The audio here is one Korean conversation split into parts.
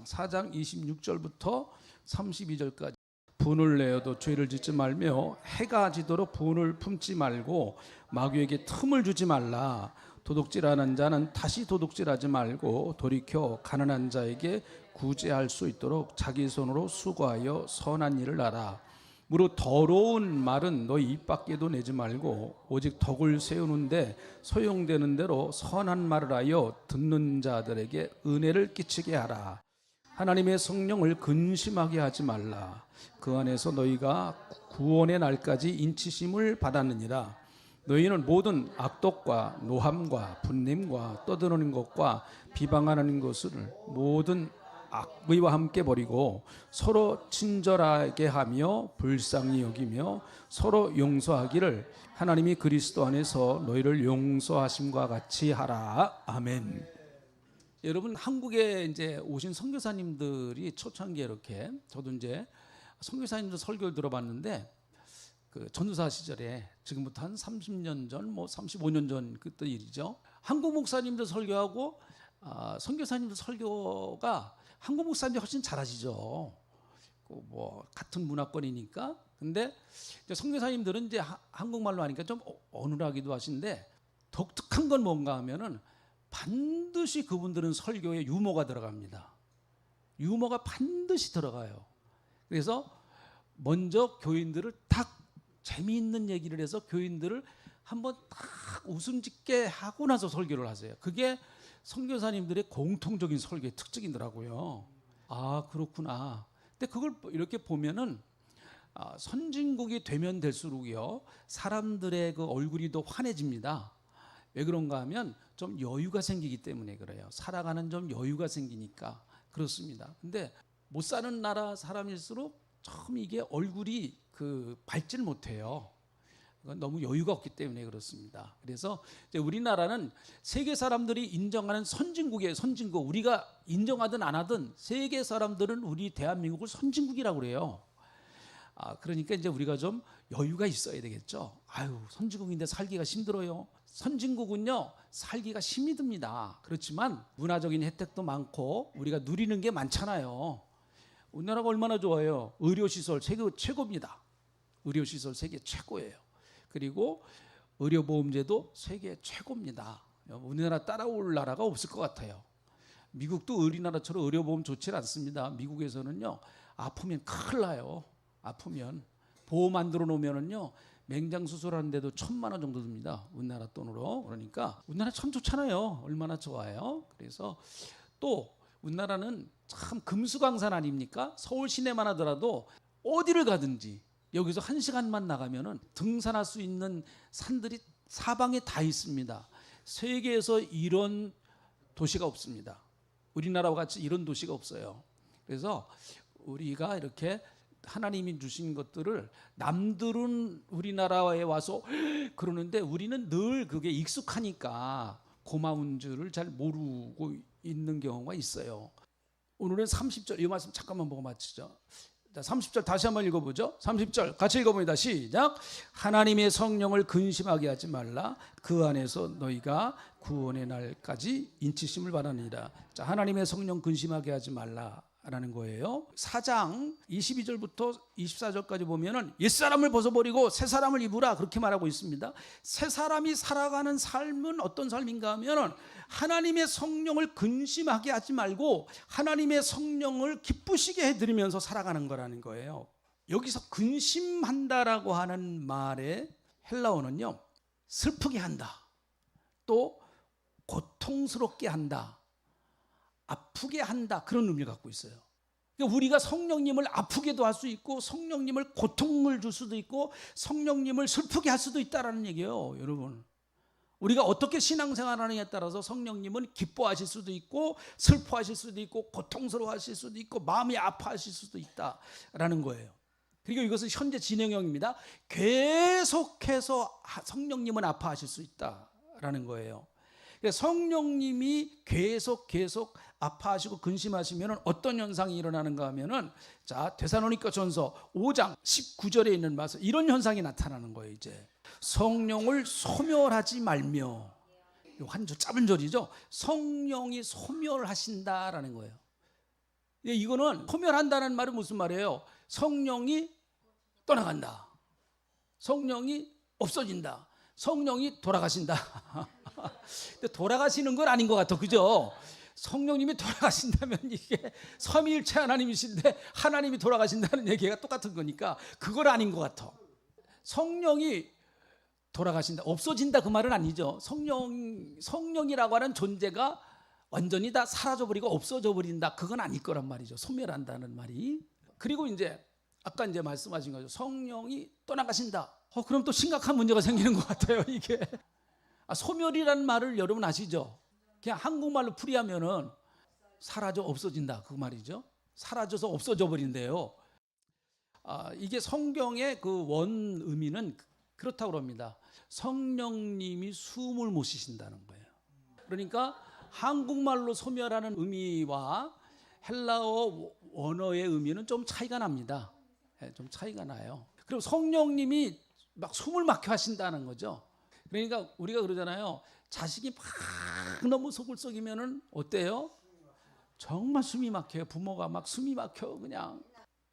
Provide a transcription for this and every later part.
4장 26절부터 32절까지 분을 내어도 죄를 짓지 말며 해가 지도록 분을 품지 말고 마귀에게 틈을 주지 말라. 도둑질하는 자는 다시 도둑질하지 말고 돌이켜 가난한 자에게 구제할 수 있도록 자기 손으로 수고하여 선한 일을 하라. 무릇 더러운 말은 너희 입 밖에도 내지 말고 오직 덕을 세우는데 소용되는 대로 선한 말을 하여 듣는 자들에게 은혜를 끼치게 하라. 하나님의 성령을 근심하게 하지 말라. 그 안에서 너희가 구원의 날까지 인치심을 받았느니라. 너희는 모든 악독과 노함과 분냄과 떠드는 것과 비방하는 것을 모든 악의와 함께 버리고 서로 친절하게 하며 불쌍히 여기며 서로 용서하기를 하나님이 그리스도 안에서 너희를 용서하심과 같이 하라. 아멘. 여러분, 한국에 이제 오신 선교사님들이 초창기에 이렇게, 저도 이제 선교사님들 설교를 들어봤는데 그 전도사 시절에, 지금부터 한 30년 전, 뭐 35년 전 그때 일이죠. 한국 목사님들 설교하고 선교사님들 설교가 한국 목사님들이 훨씬 잘하시죠. 뭐 같은 문화권이니까. 근데 이제 선교사님들은 이제 한국말로 하니까 좀 어눌하기도 하신데, 독특한 건 뭔가 하면은 반드시 그분들은 설교에 유머가 들어갑니다. 유머가 반드시 들어가요. 그래서 먼저 교인들을 딱 재미있는 얘기를 해서 교인들을 한번 딱 웃음 짓게 하고 나서 설교를 하세요. 그게 선교사님들의 공통적인 설교의 특징이더라고요. 아, 그렇구나. 근데 그걸 이렇게 보면은 선진국이 되면 될수록요, 사람들의 그 얼굴이 더 환해집니다. 왜 그런가 하면 좀 여유가 생기기 때문에 그래요. 살아가는 좀 여유가 생기니까 그렇습니다. 근데 못 사는 나라 사람일수록 참 이게 얼굴이 밝지를 못해요. 너무 여유가 없기 때문에 그렇습니다. 그래서 이제 우리나라는 세계 사람들이 인정하는 선진국이에요. 선진국. 우리가 인정하든 안 하든 세계 사람들은 우리 대한민국을 선진국이라고 그래요. 그러니까 이제 우리가 좀 여유가 있어야 되겠죠. 아유, 선진국인데 살기가 힘들어요. 선진국은요, 살기가 힘이 듭니다. 그렇지만 문화적인 혜택도 많고 우리가 누리는 게 많잖아요. 우리나라가 얼마나 좋아요. 의료시설 세계 최고입니다. 의료시설 세계 최고예요. 그리고 의료보험제도 세계 최고입니다. 우리나라 따라올 나라가 없을 것 같아요. 미국도 우리나라처럼 의료보험 좋지 않습니다. 미국에서는요, 아프면 큰일 나요. 아프면 보험 안 들어놓으면은요, 맹장 수술하는데도 1,000만 원 정도 듭니다. 우리나라 돈으로. 그러니까 우리나라 참 좋잖아요. 얼마나 좋아요. 그래서 또 우리나라는 참 금수강산 아닙니까? 서울 시내만 하더라도 어디를 가든지 여기서 1시간만 나가면은 등산할 수 있는 산들이 사방에 다 있습니다. 세계에서 이런 도시가 없습니다. 우리나라와 같이 이런 도시가 없어요. 그래서 우리가 이렇게 하나님이 주신 것들을 남들은 우리나라에 와서 그러는데 우리는 늘 그게 익숙하니까 고마운 줄을 잘 모르고 있는 경우가 있어요. 오늘은 30절, 이 말씀 잠깐만 보고 마치죠. 30절 다시 한번 읽어보죠. 30절 같이 읽어봅니다. 시작. 하나님의 성령을 근심하게 하지 말라. 그 안에서 너희가 구원의 날까지 인치심을 받으니라. 자, 하나님의 성령 근심하게 하지 말라라는 거예요. 4장 22절부터 24절까지 보면은 옛사람을 벗어버리고 새 사람을 입으라, 그렇게 말하고 있습니다. 새 사람이 살아가는 삶은 어떤 삶인가 하면은 하나님의 성령을 근심하게 하지 말고 하나님의 성령을 기쁘시게 해드리면서 살아가는 거라는 거예요. 여기서 근심한다라고 하는 말의 헬라어는요, 슬프게 한다, 또 고통스럽게 한다, 아프게 한다, 그런 의미를 갖고 있어요. 그러니까 우리가 성령님을 아프게도 할 수 있고 성령님을 고통을 줄 수도 있고 성령님을 슬프게 할 수도 있다라는 얘기예요. 여러분, 우리가 어떻게 신앙생활하느냐에 따라서 성령님은 기뻐하실 수도 있고 슬퍼하실 수도 있고 고통스러워하실 수도 있고 마음이 아파하실 수도 있다라는 거예요. 그리고 이것은 현재 진행형입니다. 계속해서 성령님은 아파하실 수 있다라는 거예요. 성령님이 계속 아파하시고 근심하시면 어떤 현상이 일어나는가 하면은, 자, 데살로니가전서 5장 19절에 있는 말씀, 이런 현상이 나타나는 거예요. 이제 성령을 소멸하지 말며, 한 줄 짧은 절이죠. 성령이 소멸하신다라는 거예요. 이거는 소멸한다는 말은 무슨 말이에요? 성령이 떠나간다. 성령이 없어진다. 성령이 돌아가신다. 근데 돌아가시는 건 아닌 것 같아. 그죠? 성령님이 돌아가신다면 이게 삼위일체 하나님이신데 하나님이 돌아가신다는 얘기가 똑같은 거니까 그건 아닌 것 같아. 성령이 돌아가신다, 없어진다 그 말은 아니죠. 성령이라고 하는 존재가 완전히 다 사라져버리고 없어져 버린다, 그건 아닐 거란 말이죠. 소멸한다는 말이. 그리고 이제 아까 이제 말씀하신 거죠. 성령이 떠나가신다. 그럼 또 심각한 문제가 생기는 것 같아요. 이게 소멸이라는 말을 여러분 아시죠? 그냥 한국말로 풀이하면은 사라져 없어진다 그 말이죠. 사라져서 없어져 버린대요. 이게 성경의 그 원 의미는 그렇다고 합니다. 성령님이 숨을 못 쉬신다는 거예요. 그러니까 한국말로 소멸하는 의미와 헬라어 원어의 의미는 좀 차이가 납니다. 좀 차이가 나요. 그리고 성령님이 막 숨을 막혀 하신다는 거죠. 그러니까 우리가 그러잖아요. 자식이 막 너무 속을 썩이면은 어때요? 정말 숨이 막혀요. 부모가 막 숨이 막혀. 그냥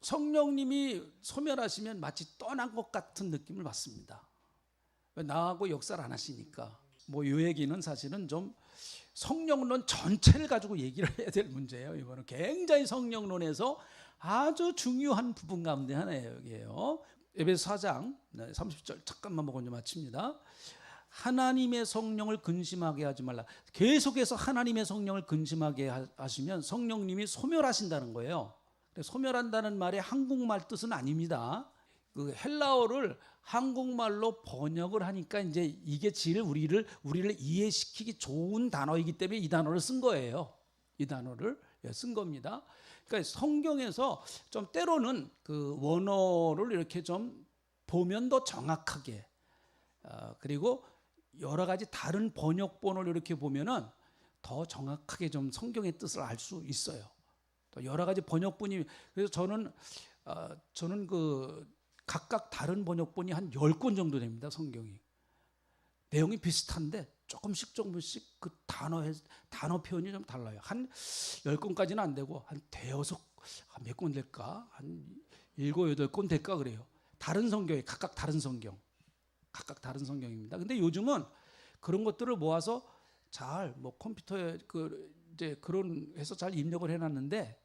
성령님이 소멸하시면 마치 떠난 것 같은 느낌을 받습니다. 나하고 역사를 안 하시니까. 이 얘기는 사실은 좀 성령론 전체를 가지고 얘기를 해야 될 문제예요. 이거는 굉장히 성령론에서 아주 중요한 부분 가운데 하나예요. 에베소 4장 30절 잠깐만 보고 이제 마칩니다. 하나님의 성령을 근심하게 하지 말라. 계속해서 하나님의 성령을 근심하게 하시면 성령님이 소멸하신다는 거예요. 소멸한다는 말의 한국말 뜻은 아닙니다. 그 헬라어를 한국말로 번역을 하니까 이제 이게 제일 우리를 이해시키기 좋은 단어이기 때문에 이 단어를 쓴 거예요. 이 단어를 쓴 겁니다. 그러니까 성경에서 좀 때로는 그 원어를 이렇게 좀 보면 더 정확하게, 그리고 여러 가지 다른 번역본을 이렇게 보면은 더 정확하게 좀 성경의 뜻을 알 수 있어요. 또 여러 가지 번역본이, 그래서 저는 그 각각 다른 번역본이 한 10권 정도 됩니다. 성경이 내용이 비슷한데 조금씩 그 단어 표현이 좀 달라요. 한 10권까지는 안 되고 한 대여섯, 몇 권 될까? 한 7, 8권 될까 그래요. 다른 성경에 각각 다른 성경입니다. 근데 요즘은 그런 것들을 모아서 잘 컴퓨터에 이제 그런 해서 잘 입력을 해놨는데,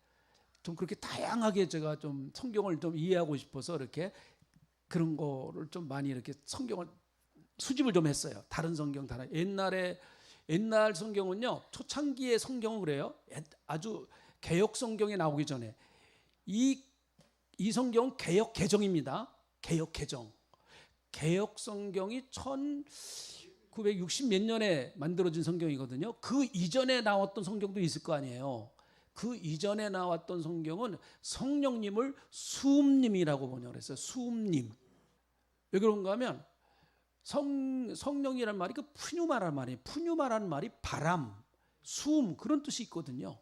좀 그렇게 다양하게 제가 좀 성경을 좀 이해하고 싶어서 이렇게 그런 거를 좀 많이 이렇게 성경을 수집을 좀 했어요. 다른 성경, 옛날 성경은요, 초창기의 성경은 그래요. 아주 개역 성경에 나오기 전에 이 성경은 개역 개정입니다. 개역 개정. 개역 성경이 1960 몇 년에 만들어진 성경이거든요. 그 이전에 나왔던 성경도 있을 거 아니에요. 그 이전에 나왔던 성경은 성령님을 수음님이라고 번역을 했어요. 수음님. 왜 그런가 하면 성령이라는 말이 그 푸뉴마라는 말이에요. 푸뉴마라는 말이 바람, 수음, 그런 뜻이 있거든요.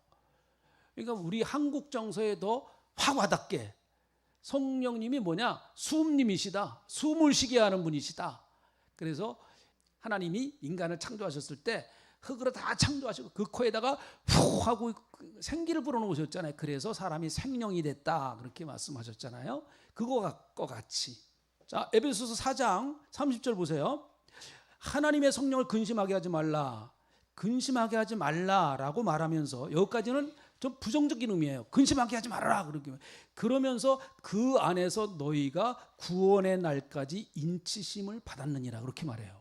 그러니까 우리 한국 정서에 더 확 와닿게 성령님이 뭐냐? 수음님이시다. 숨을 쉬게 하는 분이시다. 그래서 하나님이 인간을 창조하셨을 때 흙으로 다 창조하시고 그 코에다가 후 하고 생기를 불어넣으셨잖아요. 그래서 사람이 생명이 됐다, 그렇게 말씀하셨잖아요. 그거와 같이. 자, 에베소서 4장 30절 보세요. 하나님의 성령을 근심하게 하지 말라라고 말하면서, 여기까지는 좀 부정적인 의미예요. 근심하게 하지 말아라. 그러면서 그 안에서 너희가 구원의 날까지 인치심을 받았느니라, 그렇게 말해요.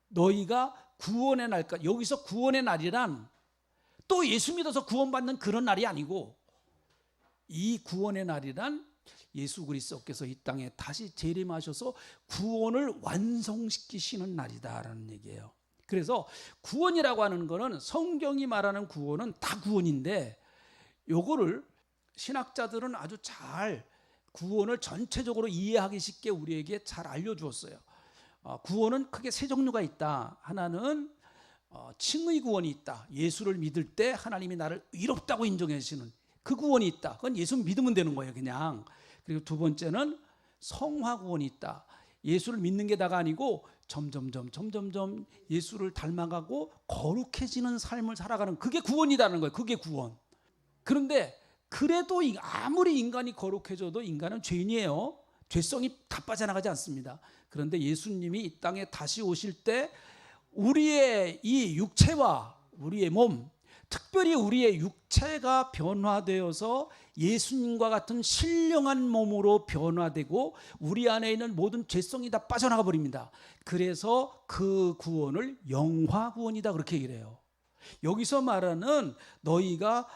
너희가 구원의 날까지, 여기서 구원의 날이란 또 예수 믿어서 구원받는 그런 날이 아니고, 이 구원의 날이란 예수 그리스도께서 이 땅에 다시 재림하셔서 구원을 완성시키시는 날이다라는 얘기예요. 그래서 구원이라고 하는 거는, 성경이 말하는 구원은 다 구원인데, 요거를 신학자들은 아주 잘 구원을 전체적으로 이해하기 쉽게 우리에게 잘 알려주었어요. 구원은 크게 세 종류가 있다. 하나는 칭의 구원이 있다. 예수를 믿을 때 하나님이 나를 의롭다고 인정해 주시는 그 구원이 있다. 그건 예수 믿으면 되는 거예요, 그냥. 그리고 두 번째는 성화 구원이 있다. 예수를 믿는 게 다가 아니고 점점 예수를 닮아가고 거룩해지는 삶을 살아가는, 그게 구원이라는 거예요. 그게 구원. 그런데 그래도 아무리 인간이 거룩해져도 인간은 죄인이에요. 죄성이 다 빠져나가지 않습니다. 그런데 예수님이 이 땅에 다시 오실 때 우리의 이 육체와 우리의 몸, 특별히 우리의 육체가 변화되어서 예수님과 같은 신령한 몸으로 변화되고 우리 안에 있는 모든 죄성이 다 빠져나가 버립니다. 그래서 그 구원을 영화 구원이다 그렇게 얘기를 해요. 여기서 말하는 너희가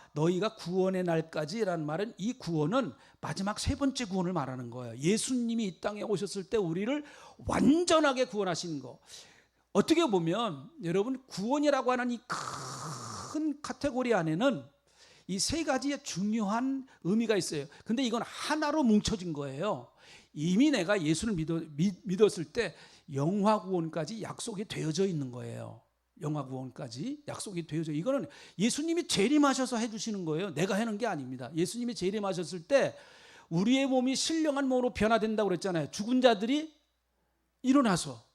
구원의 날까지라는 말은 이 구원은 마지막 세 번째 구원을 말하는 거예요. 예수님이 이 땅에 오셨을 때 우리를 완전하게 구원하신 거. 어떻게 보면 여러분 구원이라고 하는 이 큰 카테고리 안에는 이 세 가지의 중요한 의미가 있어요. 근데 이건 하나로 뭉쳐진 거예요. 이미 내가 예수를 믿었을 때 영화 구원까지 약속이 되어져 있는 거예요. 영화 구원까지 약속이 되어져. 이거는 예수님이 재림하셔서 해주시는 거예요. 내가 하는 게 아닙니다. 예수님이 재림하셨을 때 우리의 몸이 신령한 몸으로 변화된다고 그랬잖아요. 죽은 자들이 일어나서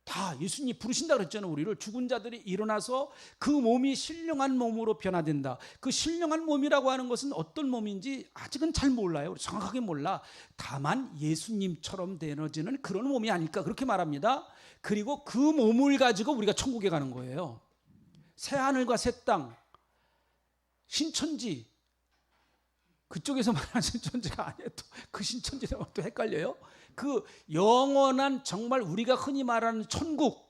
다 예수님이 부르신다 그랬잖아요. 우리를 죽은 자들이 일어나서 그 몸이 신령한 몸으로 변화된다. 그 신령한 몸이라고 하는 것은 어떤 몸인지 아직은 잘 몰라요. 정확하게 몰라. 다만 예수님처럼 되어지는 그런 몸이 아닐까 그렇게 말합니다. 그리고 그 몸을 가지고 우리가 천국에 가는 거예요. 새 하늘과 새 땅, 신천지. 그쪽에서 말하는 신천지가 아니에요. 그 신천지랑 또 헷갈려요. 그 영원한 정말 우리가 흔히 말하는 천국.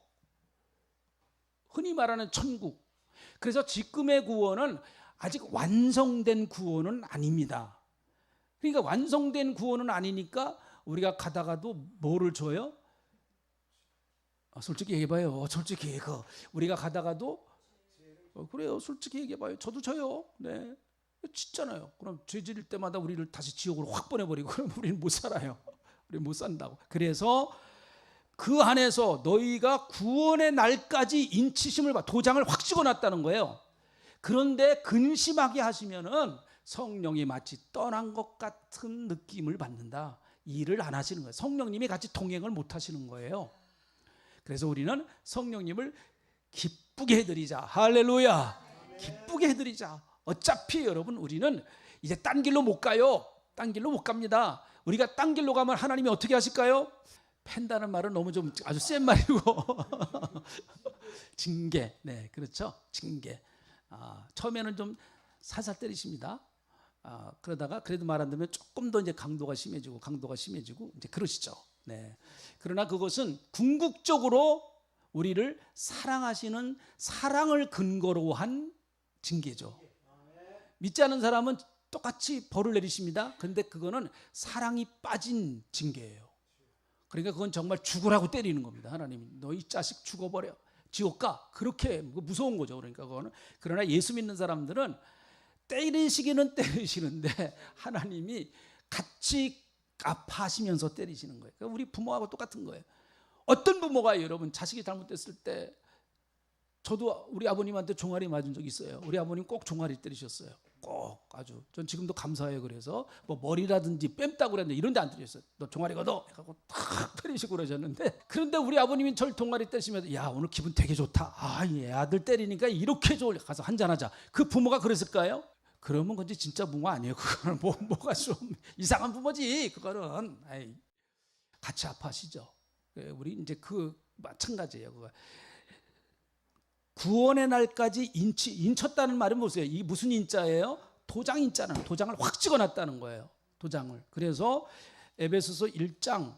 그래서 지금의 구원은 아직 완성된 구원은 아닙니다. 그러니까 완성된 구원은 아니니까 우리가 가다가도 뭐를 줘요? 솔직히 얘기해봐요. 솔직히 우리가 가다가도 그래요. 솔직히 얘기해봐요. 저도 져요. 네, 짓잖아요. 그럼 죄 지을 때마다 우리를 다시 지옥으로 확 보내버리고 그럼 우리는 못 살아요. 우리 못 산다고. 그래서 그 안에서 너희가 구원의 날까지 인치심을 도장을 확 찍어놨다는 거예요. 그런데 근심하게 하시면은 성령이 마치 떠난 것 같은 느낌을 받는다. 일을 안 하시는 거예요. 성령님이 같이 동행을 못 하시는 거예요. 그래서 우리는 성령님을 기쁘게 해드리자. 할렐루야. 기쁘게 해드리자. 어차피 여러분 우리는 이제 딴 길로 못 가요. 딴 길로 못 갑니다. 우리가 딴 길로 가면 하나님이 어떻게 하실까요? 팬다는 말은 너무 좀 아주 센 말이고 징계. 네, 그렇죠. 징계. 처음에는 좀 살살 때리십니다. 그러다가 그래도 말 안 듣면 조금 더 이제 강도가 심해지고 이제 그러시죠. 네. 그러나 그것은 궁극적으로 우리를 사랑하시는 사랑을 근거로 한 징계죠. 믿지 않는 사람은 똑같이 벌을 내리십니다. 그런데 그거는 사랑이 빠진 징계예요. 그러니까 그건 정말 죽으라고 때리는 겁니다. 하나님이 너 이 자식 죽어버려. 지옥 가. 그렇게 무서운 거죠. 그러니까 그거는. 그러나 예수 믿는 사람들은 때리시기는 때리시는데 하나님이 같이 아파하시면서 때리시는 거예요. 그러니까 우리 부모하고 똑같은 거예요. 어떤 부모가 여러분 자식이 잘못됐을 때 저도 우리 아버님한테 종아리 맞은 적 있어요. 우리 아버님 꼭 종아리 때리셨어요. 꼭 아주. 전 지금도 감사해요. 그래서 뭐 머리라든지 뺨따고 그랬는데 이런 데 안 때렸어요. 너 종아리 걷어 해갖고 탁 때리시고 그러셨는데 그런데 우리 아버님이 절 종아리 때리시면서 야 오늘 기분 되게 좋다. 얘 아들 때리니까 이렇게 좋을 가서 한잔하자. 그 부모가 그랬을까요? 그러면 그건 진짜 부모 아니에요. 그거는 뭐가 좀 이상한 부모지. 그거는 같이 아파하시죠. 우리 이제 그 마찬가지예요. 그거. 구원의 날까지 인쳤다는 말은 보세요. 이 무슨 인자예요? 도장 인자는 도장을 확 찍어놨다는 거예요. 도장을. 그래서 에베소서 1장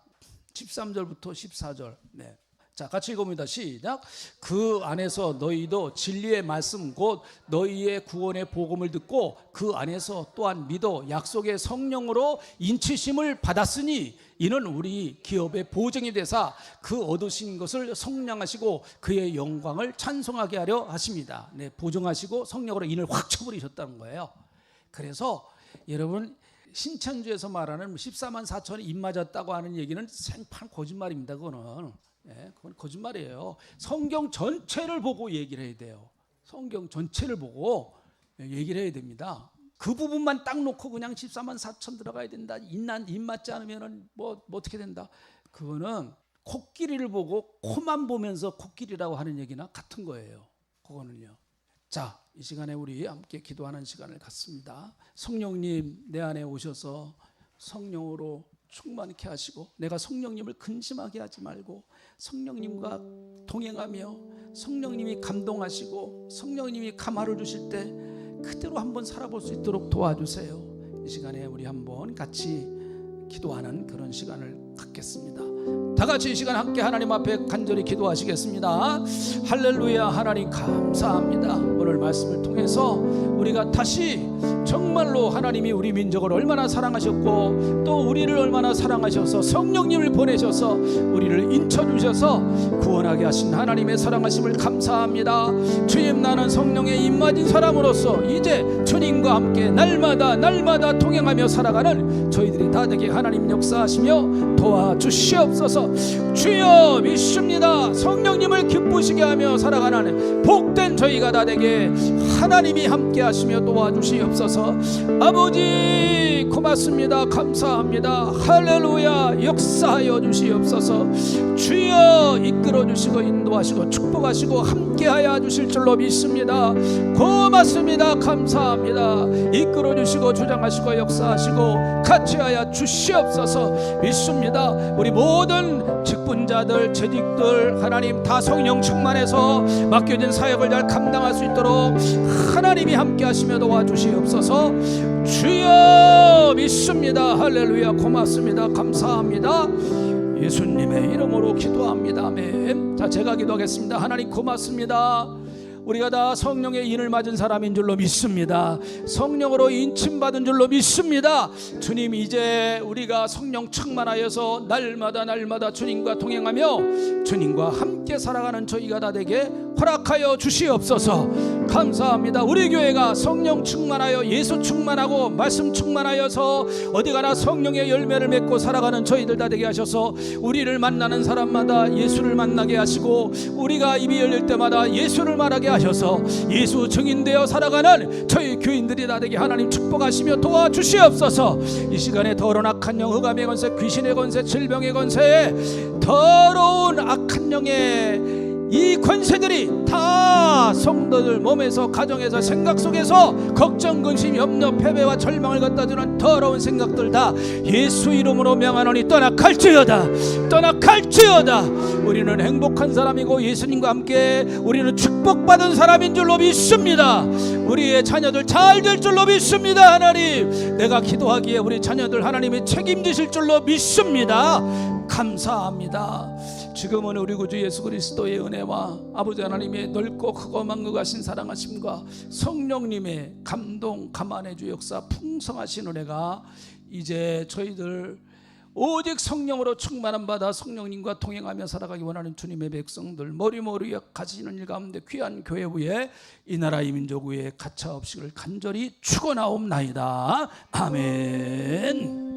13절부터 14절. 네. 자, 같이 읽어봅니다. 시작. 그 안에서 너희도 진리의 말씀 곧 너희의 구원의 복음을 듣고 그 안에서 또한 믿어 약속의 성령으로 인치심을 받았으니 이는 우리 기업의 보증이 되사 그 얻으신 것을 성량하시고 그의 영광을 찬송하게 하려 하십니다. 네, 보증하시고 성령으로 인을 확 쳐버리셨다는 거예요. 그래서 여러분 신천지에서 말하는 14만 4천이 입 맞았다고 하는 얘기는 생판 거짓말입니다. 그건 거짓말이에요. 성경 전체를 보고 얘기를 해야 돼요. 성경 전체를 보고 얘기를 해야 됩니다. 그 부분만 딱 놓고 그냥 14만 4천 들어가야 된다. 입 맞지 않으면 뭐 어떻게 된다. 그거는 코끼리를 보고 코만 보면서 코끼리라고 하는 얘기나 같은 거예요. 그거는요. 자, 이 시간에 우리 함께 기도하는 시간을 갖습니다. 성령님 내 안에 오셔서 성령으로 충만케 하시고, 내가 성령님을 근심하게 하지 말고 성령님과 동행하며 성령님이 감동하시고 성령님이 감화를 주실 때 그대로 한번 살아볼 수 있도록 도와주세요. 이 시간에 우리 한번 같이 기도하는 그런 시간을 갖겠습니다. 다 같이 이 시간 함께 하나님 앞에 간절히 기도하시겠습니다. 할렐루야. 하나님 감사합니다. 오늘 말씀을 통해서 우리가 다시 정말로 하나님이 우리 민족을 얼마나 사랑하셨고 또 우리를 얼마나 사랑하셔서 성령님을 보내셔서 우리를 인쳐주셔서 구원하게 하신 하나님의 사랑하심을 감사합니다. 주님, 나는 성령에 임맞은 사람으로서 이제 주님과 함께 날마다 동행하며 살아가는 저희들이 다 되게 하나님 역사하시며 도와주시옵소서. 주여, 믿습니다. 성령님을 기쁘시게 하며 살아가는 복된 저희가 다 되게 하나님이 함께 하시며 도와주시옵소서. 아버지 고맙습니다. 감사합니다. 할렐루야. 역사하여 주시옵소서. 주여, 이끌어 주시고 인도하시고 축복하시고 함께하여 주실 줄로 믿습니다. 고맙습니다. 감사합니다. 이끌어 주시고 주장하시고 역사하시고 같이하여 주시옵소서. 믿습니다. 우리 모든 직분자들, 재직들 하나님 다 성령 충만해서 맡겨진 사역을 잘 감당할 수 있도록 하나님이 함께 하시며 도와주시옵소서. 주여, 믿습니다. 할렐루야. 고맙습니다. 감사합니다. 예수님의 이름으로 기도합니다. 아멘. 자, 제가 기도하겠습니다. 하나님 고맙습니다. 우리가 다 성령의 인을 맞은 사람인 줄로 믿습니다. 성령으로 인침받은 줄로 믿습니다. 주님, 이제 우리가 성령 충만하여서 날마다 주님과 동행하며 주님과 함께 살아가는 저희가 다 되게 허락하여 주시옵소서. 감사합니다. 우리 교회가 성령 충만하여 예수 충만하고 말씀 충만하여서 어디가나 성령의 열매를 맺고 살아가는 저희들 다 되게 하셔서 우리를 만나는 사람마다 예수를 만나게 하시고 우리가 입이 열릴 때마다 예수를 말하게 하셔서 예수 증인되어 살아가는 저희 교인들이 다 되게 하나님 축복하시며 도와주시옵소서. 이 시간에 더러운 악한 영, 흑암의 권세, 귀신의 권세, 질병의 권세, 더러운 악한 영의 이 권세들이 다 성도들 몸에서, 가정에서, 생각 속에서 걱정, 근심, 염려, 패배와 절망을 갖다주는 더러운 생각들 다 예수 이름으로 명하노니 떠나갈지어다. 우리는 행복한 사람이고 예수님과 함께 우리는 축복받은 사람인 줄로 믿습니다. 우리의 자녀들 잘 될 줄로 믿습니다. 하나님, 내가 기도하기에 우리 자녀들 하나님이 책임지실 줄로 믿습니다. 감사합니다. 지금은 우리 구주 예수 그리스도의 은혜와 아버지 하나님의 넓고 크고 만국하신 사랑하심과 성령님의 감동, 감안의 주 역사, 풍성하신 은혜가 이제 저희들 오직 성령으로 충만함 받아 성령님과 동행하며 살아가기 원하는 주님의 백성들 머리머리에 가지는 일 가운데 귀한 교회 위에 이 나라 이 민족 위에 가차없이를 간절히 축원하옵나이다. 아멘.